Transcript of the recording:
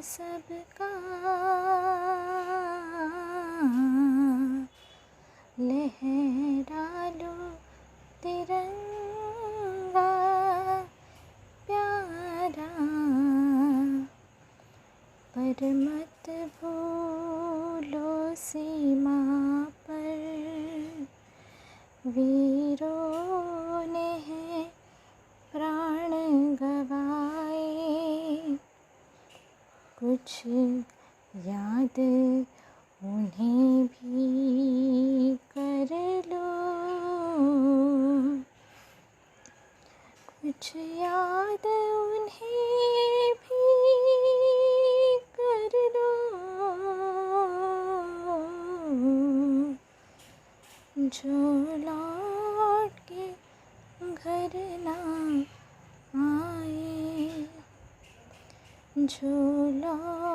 सबका लहरा लो तिरंगा प्यारा, पर मत भूलो सीमा पर वीरों ने हैं प्राण गवाए। कुछ याद उन्हें भी कर लो, कुछ याद उन्हें भी कर लो, जो लौट के घर ना आए, जो लौट